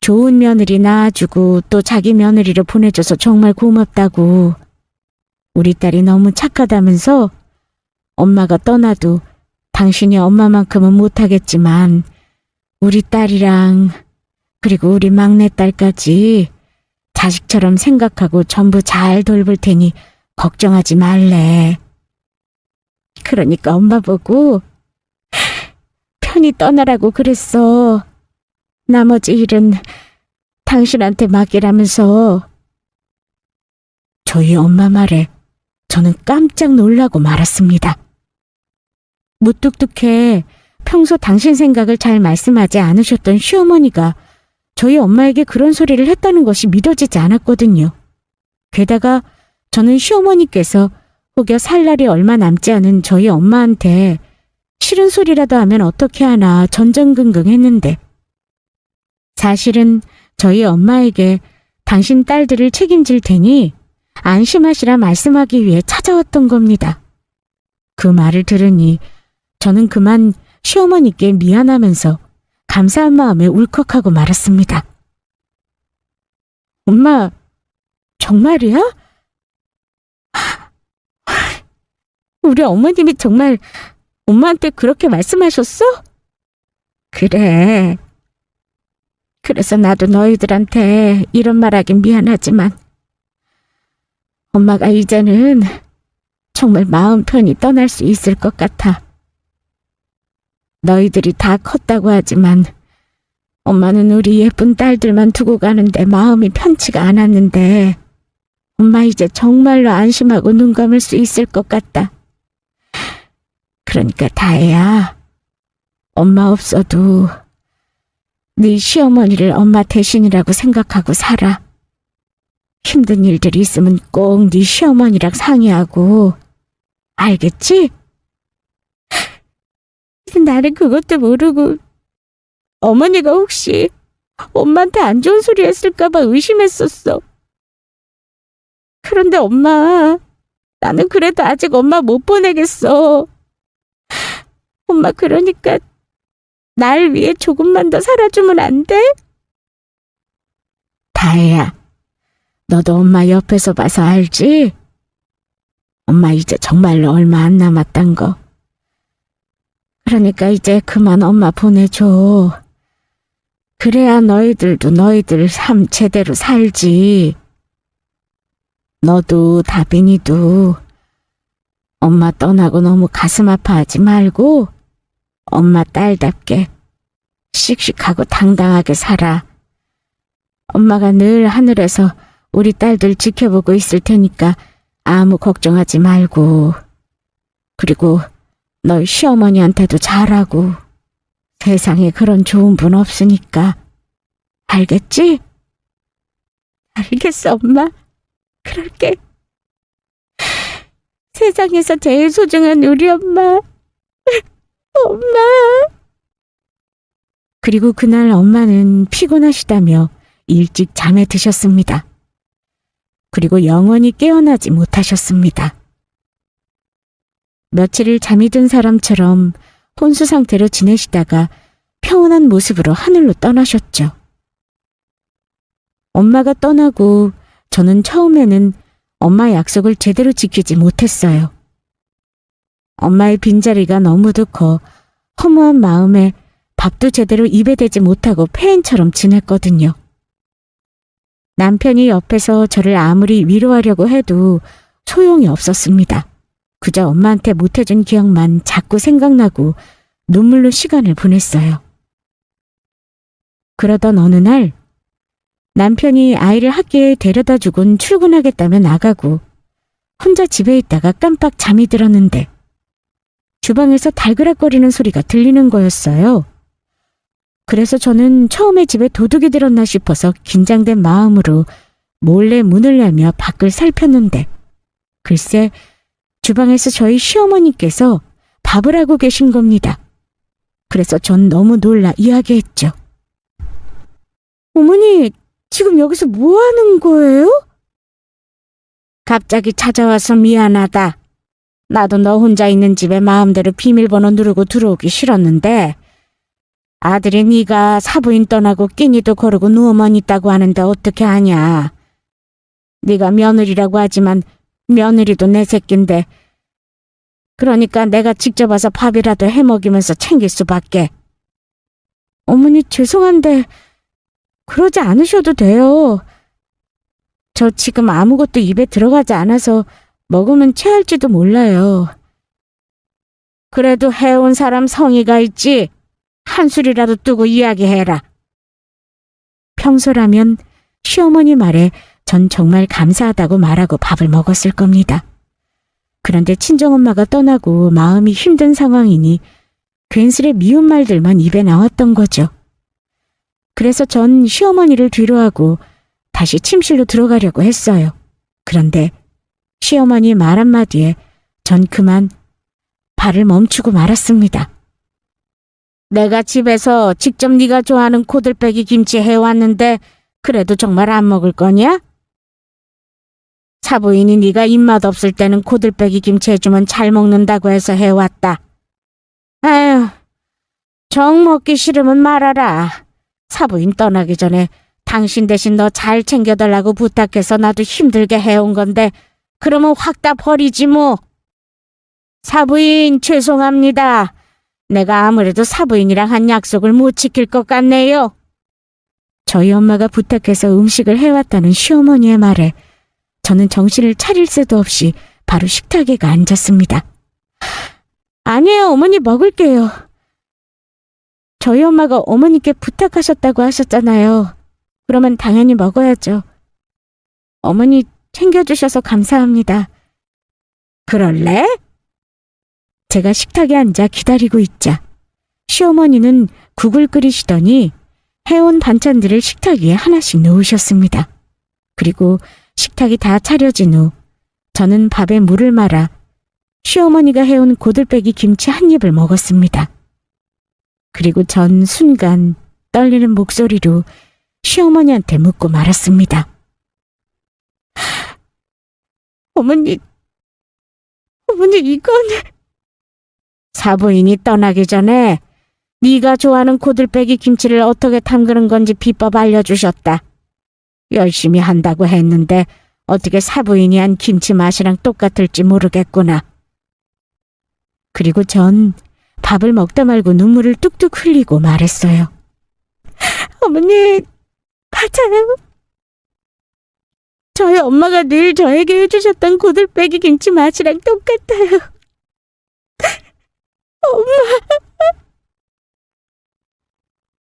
좋은 며느리 낳아주고 또 자기 며느리를 보내줘서 정말 고맙다고. 우리 딸이 너무 착하다면서 엄마가 떠나도 당신이 엄마만큼은 못하겠지만 우리 딸이랑 그리고 우리 막내딸까지 자식처럼 생각하고 전부 잘 돌볼 테니 걱정하지 말래. 그러니까 엄마 보고 편히 떠나라고 그랬어. 나머지 일은 당신한테 맡기라면서. 저희 엄마 말에 저는 깜짝 놀라고 말았습니다. 무뚝뚝해 평소 당신 생각을 잘 말씀하지 않으셨던 시어머니가 저희 엄마에게 그런 소리를 했다는 것이 믿어지지 않았거든요. 게다가 저는 시어머니께서 혹여 살 날이 얼마 남지 않은 저희 엄마한테 싫은 소리라도 하면 어떻게 하나 전전긍긍했는데 사실은 저희 엄마에게 당신 딸들을 책임질 테니 안심하시라 말씀하기 위해 찾아왔던 겁니다. 그 말을 들으니 저는 그만 시어머니께 미안하면서 감사한 마음에 울컥하고 말았습니다. 엄마, 정말이야? 우리 어머님이 정말 엄마한테 그렇게 말씀하셨어? 그래. 그래서 나도 너희들한테 이런 말 하긴 미안하지만 엄마가 이제는 정말 마음 편히 떠날 수 있을 것 같아. 너희들이 다 컸다고 하지만 엄마는 우리 예쁜 딸들만 두고 가는데 마음이 편치가 않았는데 엄마 이제 정말로 안심하고 눈 감을 수 있을 것 같다. 그러니까 다혜야, 엄마 없어도 네 시어머니를 엄마 대신이라고 생각하고 살아. 힘든 일들이 있으면 꼭 네 시어머니랑 상의하고. 알겠지? 나는 그것도 모르고 어머니가 혹시 엄마한테 안 좋은 소리 했을까 봐 의심했었어. 그런데 엄마, 나는 그래도 아직 엄마 못 보내겠어. 엄마 그러니까 날 위해 조금만 더 살아주면 안 돼? 다혜야, 너도 엄마 옆에서 봐서 알지? 엄마 이제 정말로 얼마 안 남았단 거. 그러니까 이제 그만 엄마 보내줘. 그래야 너희들도 너희들 삶 제대로 살지. 너도 다빈이도 엄마 떠나고 너무 가슴 아파하지 말고 엄마 딸답게 씩씩하고 당당하게 살아. 엄마가 늘 하늘에서 우리 딸들 지켜보고 있을 테니까 아무 걱정하지 말고. 그리고 너희 시어머니한테도 잘하고. 세상에 그런 좋은 분 없으니까. 알겠지? 알겠어, 엄마. 그럴게. 세상에서 제일 소중한 우리 엄마. 엄마. 그리고 그날 엄마는 피곤하시다며 일찍 잠에 드셨습니다. 그리고 영원히 깨어나지 못하셨습니다. 며칠을 잠이 든 사람처럼 혼수 상태로 지내시다가 평온한 모습으로 하늘로 떠나셨죠. 엄마가 떠나고 저는 처음에는 엄마 약속을 제대로 지키지 못했어요. 엄마의 빈자리가 너무도 커 허무한 마음에 밥도 제대로 입에 대지 못하고 폐인처럼 지냈거든요. 남편이 옆에서 저를 아무리 위로하려고 해도 소용이 없었습니다. 그저 엄마한테 못해준 기억만 자꾸 생각나고 눈물로 시간을 보냈어요. 그러던 어느 날 남편이 아이를 학교에 데려다 주곤 출근하겠다며 나가고 혼자 집에 있다가 깜빡 잠이 들었는데 주방에서 달그락거리는 소리가 들리는 거였어요. 그래서 저는 처음에 집에 도둑이 들었나 싶어서 긴장된 마음으로 몰래 문을 열며 밖을 살폈는데 글쎄 주방에서 저희 시어머니께서 밥을 하고 계신 겁니다. 그래서 전 너무 놀라 이야기했죠. 어머니, 지금 여기서 뭐 하는 거예요? 갑자기 찾아와서 미안하다. 나도 너 혼자 있는 집에 마음대로 비밀번호 누르고 들어오기 싫었는데 아들이 네가 사부인 떠나고 끼니도 거르고 누워만 있다고 하는데 어떻게 하냐. 네가 며느리라고 하지만 며느리도 내 새끼인데 그러니까 내가 직접 와서 밥이라도 해먹이면서 챙길 수밖에. 어머니 죄송한데 그러지 않으셔도 돼요. 저 지금 아무것도 입에 들어가지 않아서 먹으면 체할지도 몰라요. 그래도 해온 사람 성의가 있지. 한 술이라도 뜨고 이야기해라. 평소라면 시어머니 말에 전 정말 감사하다고 말하고 밥을 먹었을 겁니다. 그런데 친정엄마가 떠나고 마음이 힘든 상황이니 괜스레 미운 말들만 입에 나왔던 거죠. 그래서 전 시어머니를 뒤로하고 다시 침실로 들어가려고 했어요. 그런데 시어머니 말 한마디에 전 그만 발을 멈추고 말았습니다. 내가 집에서 직접 네가 좋아하는 고들빼기 김치 해왔는데 그래도 정말 안 먹을 거냐? 사부인이 네가 입맛 없을 때는 고들빼기 김치 해주면 잘 먹는다고 해서 해왔다. 아휴, 정 먹기 싫으면 말아라. 사부인 떠나기 전에 당신 대신 너 잘 챙겨달라고 부탁해서 나도 힘들게 해온 건데 그러면 확 다 버리지 뭐. 사부인 죄송합니다. 내가 아무래도 사부인이랑 한 약속을 못 지킬 것 같네요. 저희 엄마가 부탁해서 음식을 해왔다는 시어머니의 말에 저는 정신을 차릴 새도 없이 바로 식탁에 앉았습니다. 아니에요, 어머니 먹을게요. 저희 엄마가 어머니께 부탁하셨다고 하셨잖아요. 그러면 당연히 먹어야죠. 어머니 챙겨주셔서 감사합니다. 그럴래? 제가 식탁에 앉아 기다리고 있자 시어머니는 국을 끓이시더니 해온 반찬들을 식탁 위에 하나씩 놓으셨습니다. 그리고 식탁이 다 차려진 후 저는 밥에 물을 말아 시어머니가 해온 고들빼기 김치 한 입을 먹었습니다. 그리고 전 순간 떨리는 목소리로 시어머니한테 묻고 말았습니다. 어머니 이건... 사부인이 떠나기 전에 네가 좋아하는 고들빼기 김치를 어떻게 담그는 건지 비법 알려주셨다. 열심히 한다고 했는데 어떻게 사부인이 한 김치 맛이랑 똑같을지 모르겠구나. 그리고 전 밥을 먹다 말고 눈물을 뚝뚝 흘리고 말했어요. 어머니, 맞아요. 저희 엄마가 늘 저에게 해주셨던 고들빼기 김치 맛이랑 똑같아요. 엄마.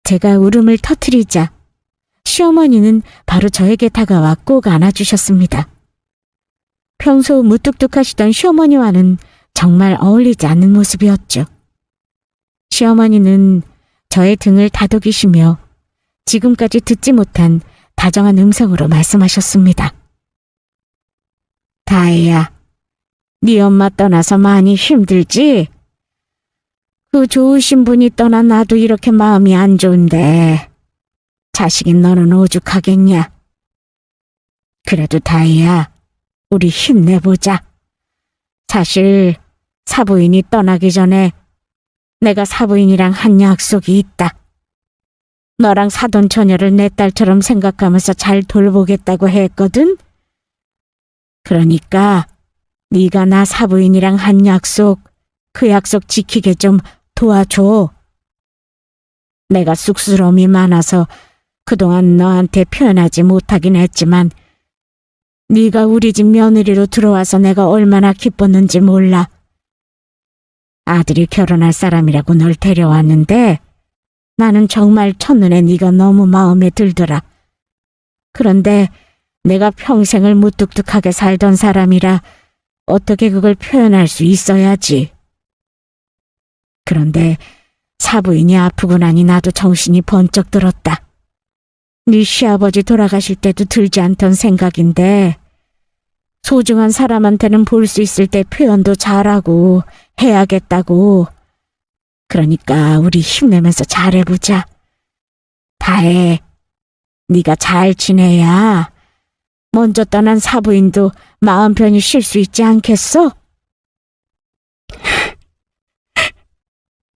제가 울음을 터뜨리자 시어머니는 바로 저에게 다가와 꼭 안아주셨습니다. 평소 무뚝뚝하시던 시어머니와는 정말 어울리지 않는 모습이었죠. 시어머니는 저의 등을 다독이시며 지금까지 듣지 못한 다정한 음성으로 말씀하셨습니다. 다혜야, 네 엄마 떠나서 많이 힘들지? 그 좋으신 분이 떠나 나도 이렇게 마음이 안 좋은데 자식인 너는 오죽하겠냐? 그래도 다혜야, 우리 힘내보자. 사실 사부인이 떠나기 전에 내가 사부인이랑 한 약속이 있다. 너랑 사돈 처녀를 내 딸처럼 생각하면서 잘 돌보겠다고 했거든? 그러니까 네가 나 사부인이랑 한 약속, 그 약속 지키게 좀 도와줘. 내가 쑥스러움이 많아서 그동안 너한테 표현하지 못하긴 했지만 네가 우리 집 며느리로 들어와서 내가 얼마나 기뻤는지 몰라. 아들이 결혼할 사람이라고 널 데려왔는데 나는 정말 첫눈에 네가 너무 마음에 들더라. 그런데 내가 평생을 무뚝뚝하게 살던 사람이라 어떻게 그걸 표현할 수 있어야지. 그런데 사부인이 아프고 나니 나도 정신이 번쩍 들었다. 네 시아버지 돌아가실 때도 들지 않던 생각인데 소중한 사람한테는 볼 수 있을 때 표현도 잘하고 해야겠다고. 그러니까 우리 힘내면서 잘해보자. 다혜, 네가 잘 지내야 먼저 떠난 사부인도 마음 편히 쉴 수 있지 않겠어?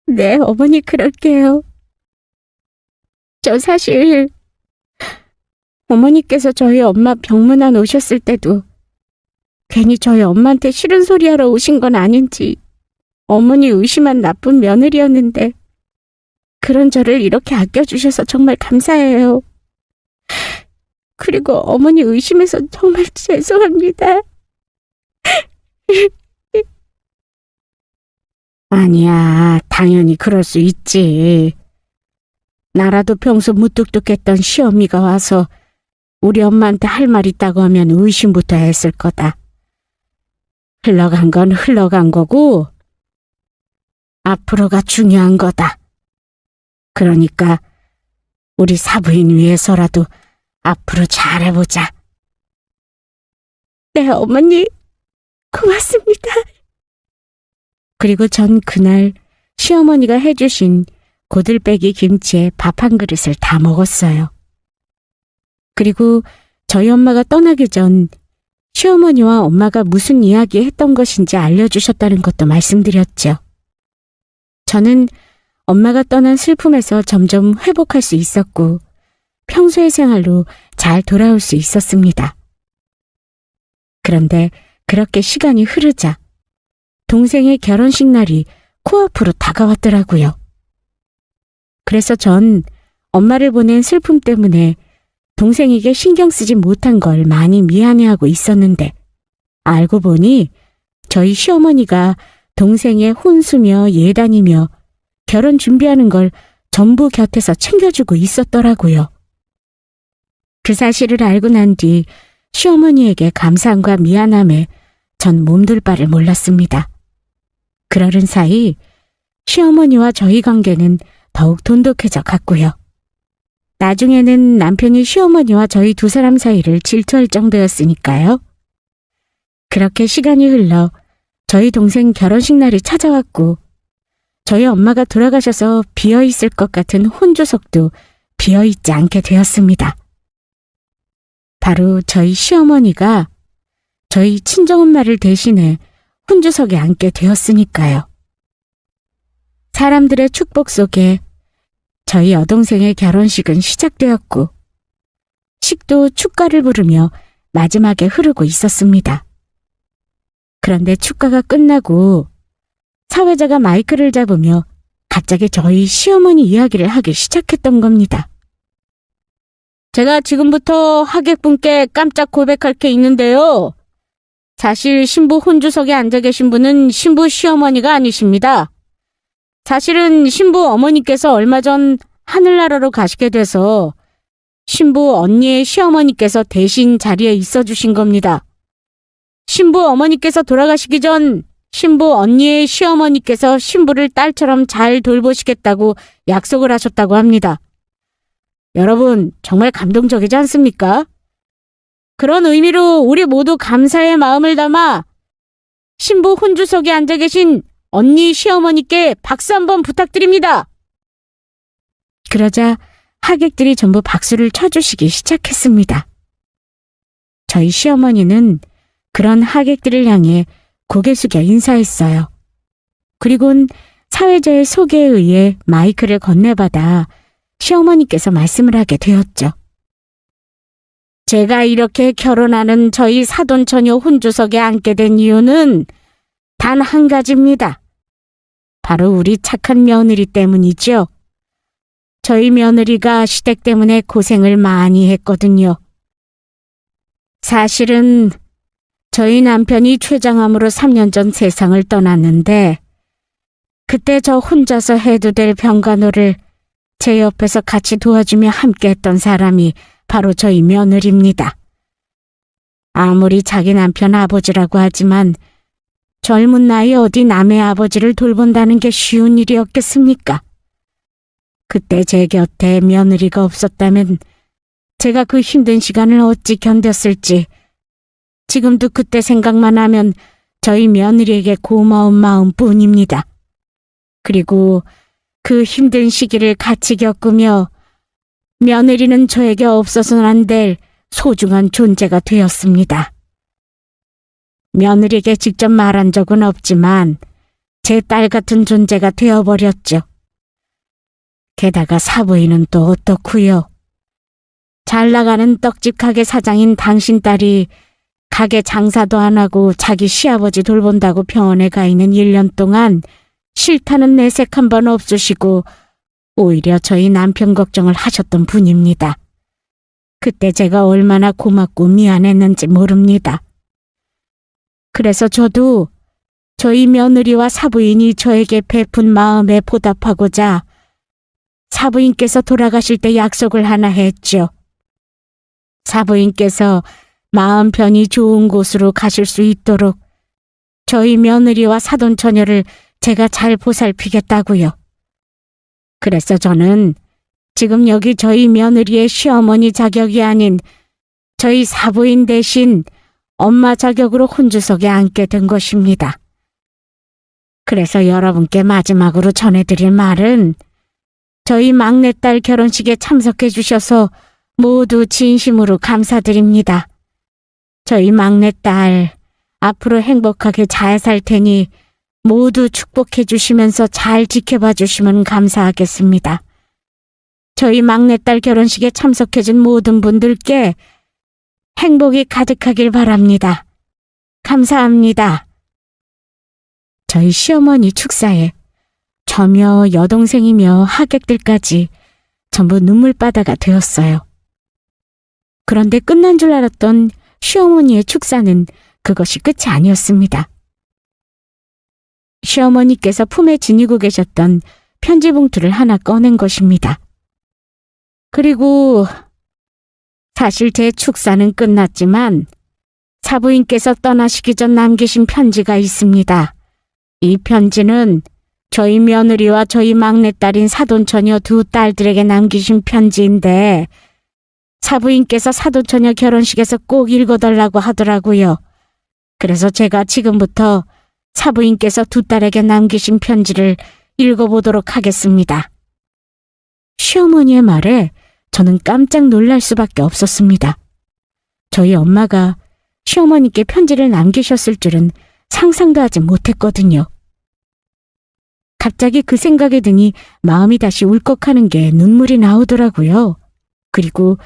네, 어머니 그럴게요. 저 사실 어머니께서 저희 엄마 병문안 오셨을 때도 괜히 저희 엄마한테 싫은 소리 하러 오신 건 아닌지 어머니 의심한 나쁜 며느리였는데 그런 저를 이렇게 아껴주셔서 정말 감사해요. 그리고 어머니 의심해서 정말 죄송합니다. 아니야, 당연히 그럴 수 있지. 나라도 평소 무뚝뚝했던 시어미가 와서 우리 엄마한테 할 말 있다고 하면 의심부터 했을 거다. 흘러간 건 흘러간 거고 앞으로가 중요한 거다. 그러니까 우리 사부인 위해서라도 앞으로 잘해보자. 네, 어머니 고맙습니다. 그리고 전 그날 시어머니가 해주신 고들빼기 김치에 밥 한 그릇을 다 먹었어요. 그리고 저희 엄마가 떠나기 전 시어머니와 엄마가 무슨 이야기 했던 것인지 알려주셨다는 것도 말씀드렸죠. 저는 엄마가 떠난 슬픔에서 점점 회복할 수 있었고 평소의 생활로 잘 돌아올 수 있었습니다. 그런데 그렇게 시간이 흐르자 동생의 결혼식 날이 코앞으로 다가왔더라고요. 그래서 전 엄마를 보낸 슬픔 때문에 동생에게 신경 쓰지 못한 걸 많이 미안해하고 있었는데 알고 보니 저희 시어머니가 동생의 혼수며 예단이며 결혼 준비하는 걸 전부 곁에서 챙겨주고 있었더라고요. 그 사실을 알고 난 뒤 시어머니에게 감사함과 미안함에 전 몸둘 바를 몰랐습니다. 그러는 사이 시어머니와 저희 관계는 더욱 돈독해져 갔고요. 나중에는 남편이 시어머니와 저희 두 사람 사이를 질투할 정도였으니까요. 그렇게 시간이 흘러 저희 동생 결혼식 날이 찾아왔고 저희 엄마가 돌아가셔서 비어있을 것 같은 혼조석도 비어있지 않게 되었습니다. 바로 저희 시어머니가 저희 친정엄마를 대신해 혼조석에 앉게 되었으니까요. 사람들의 축복 속에 저희 여동생의 결혼식은 시작되었고 식도 축가를 부르며 마지막에 흐르고 있었습니다. 그런데 축가가 끝나고 사회자가 마이크를 잡으며 갑자기 저희 시어머니 이야기를 하기 시작했던 겁니다. 제가 지금부터 하객분께 깜짝 고백할 게 있는데요. 사실 신부 혼주석에 앉아 계신 분은 신부 시어머니가 아니십니다. 사실은 신부 어머니께서 얼마 전 하늘나라로 가시게 돼서 신부 언니의 시어머니께서 대신 자리에 있어 주신 겁니다. 신부 어머니께서 돌아가시기 전 신부 언니의 시어머니께서 신부를 딸처럼 잘 돌보시겠다고 약속을 하셨다고 합니다. 여러분, 정말 감동적이지 않습니까? 그런 의미로 우리 모두 감사의 마음을 담아 신부 혼주석에 앉아 계신 언니 시어머니께 박수 한번 부탁드립니다. 그러자 하객들이 전부 박수를 쳐주시기 시작했습니다. 저희 시어머니는 그런 하객들을 향해 고개 숙여 인사했어요. 그리고는 사회자의 소개에 의해 마이크를 건네받아 시어머니께서 말씀을 하게 되었죠. 제가 이렇게 결혼하는 저희 사돈처녀 혼주석에 앉게 된 이유는 단 한 가지입니다. 바로 우리 착한 며느리 때문이죠. 저희 며느리가 시댁 때문에 고생을 많이 했거든요. 사실은 저희 남편이 췌장암으로 3년 전 세상을 떠났는데 그때 저 혼자서 해도 될 병간호를 제 옆에서 같이 도와주며 함께했던 사람이 바로 저희 며느리입니다. 아무리 자기 남편 아버지라고 하지만 젊은 나이에 어디 남의 아버지를 돌본다는 게 쉬운 일이었겠습니까? 그때 제 곁에 며느리가 없었다면 제가 그 힘든 시간을 어찌 견뎠을지 지금도 그때 생각만 하면 저희 며느리에게 고마운 마음뿐입니다. 그리고 그 힘든 시기를 같이 겪으며 며느리는 저에게 없어서는 안 될 소중한 존재가 되었습니다. 며느리에게 직접 말한 적은 없지만 제 딸 같은 존재가 되어버렸죠. 게다가 사부인은 또 어떻고요? 잘 나가는 떡집 가게 사장인 당신 딸이 가게 장사도 안 하고 자기 시아버지 돌본다고 병원에 가 있는 1년 동안 싫다는 내색 한 번 없으시고 오히려 저희 남편 걱정을 하셨던 분입니다. 그때 제가 얼마나 고맙고 미안했는지 모릅니다. 그래서 저도 저희 며느리와 사부인이 저에게 베푼 마음에 보답하고자 사부인께서 돌아가실 때 약속을 하나 했죠. 사부인께서 마음 편히 좋은 곳으로 가실 수 있도록 저희 며느리와 사돈처녀를 제가 잘 보살피겠다고요. 그래서 저는 지금 여기 저희 며느리의 시어머니 자격이 아닌 저희 사부인 대신 엄마 자격으로 혼주석에 앉게 된 것입니다. 그래서 여러분께 마지막으로 전해드릴 말은 저희 막내딸 결혼식에 참석해 주셔서 모두 진심으로 감사드립니다. 저희 막내딸 앞으로 행복하게 잘 살 테니 모두 축복해 주시면서 잘 지켜봐 주시면 감사하겠습니다. 저희 막내딸 결혼식에 참석해 준 모든 분들께 행복이 가득하길 바랍니다. 감사합니다. 저희 시어머니 축사에 저며 여동생이며 하객들까지 전부 눈물바다가 되었어요. 그런데 끝난 줄 알았던 시어머니의 축사는 그것이 끝이 아니었습니다. 시어머니께서 품에 지니고 계셨던 편지 봉투를 하나 꺼낸 것입니다. 그리고 사실 제 축사는 끝났지만 사부인께서 떠나시기 전 남기신 편지가 있습니다. 이 편지는 저희 며느리와 저희 막내딸인 사돈처녀 두 딸들에게 남기신 편지인데 사부인께서 사돈처녀 결혼식에서 꼭 읽어달라고 하더라고요. 그래서 제가 지금부터 사부인께서 두 딸에게 남기신 편지를 읽어보도록 하겠습니다. 시어머니의 말에 저는 깜짝 놀랄 수밖에 없었습니다. 저희 엄마가 시어머니께 편지를 남기셨을 줄은 상상도 하지 못했거든요. 갑자기 그 생각이 드니 마음이 다시 울컥하는 게 눈물이 나오더라고요. 그리고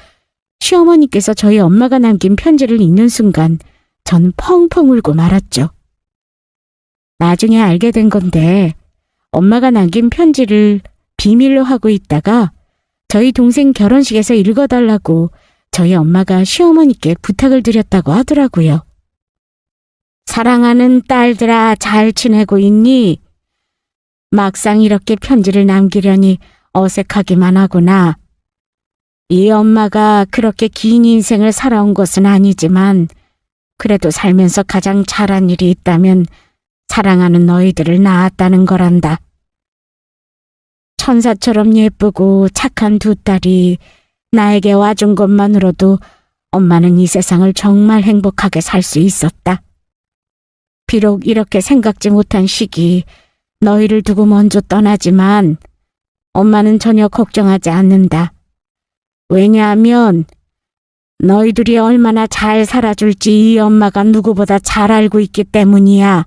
시어머니께서 저희 엄마가 남긴 편지를 읽는 순간 전 펑펑 울고 말았죠. 나중에 알게 된 건데 엄마가 남긴 편지를 비밀로 하고 있다가 저희 동생 결혼식에서 읽어달라고 저희 엄마가 시어머니께 부탁을 드렸다고 하더라고요. 사랑하는 딸들아, 잘 지내고 있니? 막상 이렇게 편지를 남기려니 어색하기만 하구나. 이 엄마가 그렇게 긴 인생을 살아온 것은 아니지만 그래도 살면서 가장 잘한 일이 있다면 사랑하는 너희들을 낳았다는 거란다. 천사처럼 예쁘고 착한 두 딸이 나에게 와준 것만으로도 엄마는 이 세상을 정말 행복하게 살 수 있었다. 비록 이렇게 생각지 못한 시기 너희를 두고 먼저 떠나지만 엄마는 전혀 걱정하지 않는다. 왜냐하면 너희들이 얼마나 잘 살아줄지 이 엄마가 누구보다 잘 알고 있기 때문이야.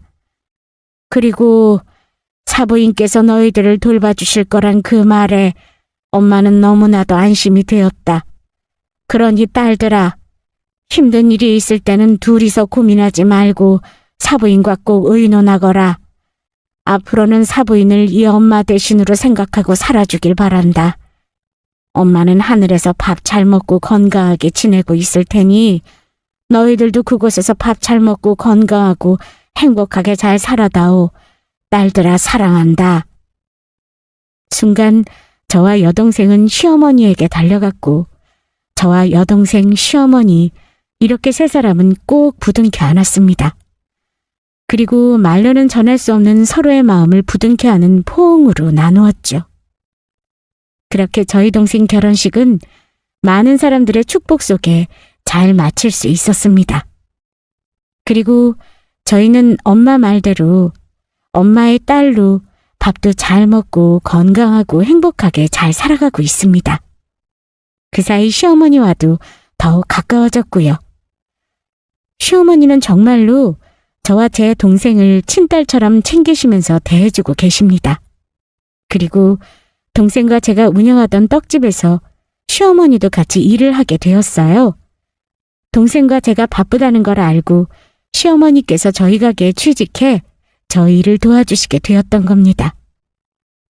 그리고 사부인께서 너희들을 돌봐주실 거란 그 말에 엄마는 너무나도 안심이 되었다. 그러니 딸들아, 힘든 일이 있을 때는 둘이서 고민하지 말고 사부인과 꼭 의논하거라. 앞으로는 사부인을 이 엄마 대신으로 생각하고 살아주길 바란다. 엄마는 하늘에서 밥 잘 먹고 건강하게 지내고 있을 테니 너희들도 그곳에서 밥 잘 먹고 건강하고 행복하게 잘 살아다오. 딸들아, 사랑한다. 순간 저와 여동생은 시어머니에게 달려갔고 저와 여동생, 시어머니 이렇게 세 사람은 꼭 부둥켜 안았습니다. 그리고 말로는 전할 수 없는 서로의 마음을 부둥켜 안은 포옹으로 나누었죠. 그렇게 저희 동생 결혼식은 많은 사람들의 축복 속에 잘 마칠 수 있었습니다. 그리고 저희는 엄마 말대로 엄마의 딸로 밥도 잘 먹고 건강하고 행복하게 잘 살아가고 있습니다. 그 사이 시어머니와도 더욱 가까워졌고요. 시어머니는 정말로 저와 제 동생을 친딸처럼 챙기시면서 대해주고 계십니다. 그리고 동생과 제가 운영하던 떡집에서 시어머니도 같이 일을 하게 되었어요. 동생과 제가 바쁘다는 걸 알고 시어머니께서 저희 가게에 취직해 저희 일을 도와주시게 되었던 겁니다.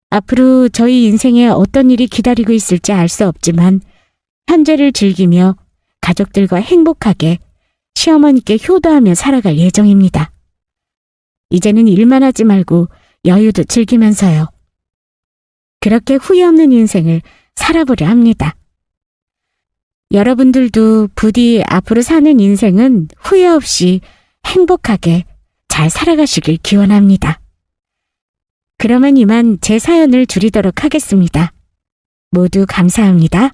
앞으로 저희 인생에 어떤 일이 기다리고 있을지 알 수 없지만 현재를 즐기며 가족들과 행복하게 시어머니께 효도하며 살아갈 예정입니다. 이제는 일만 하지 말고 여유도 즐기면서요. 그렇게 후회 없는 인생을 살아보려 합니다. 여러분들도 부디 앞으로 사는 인생은 후회 없이 행복하게 잘 살아가시길 기원합니다. 그러면 이만 제 사연을 줄이도록 하겠습니다. 모두 감사합니다.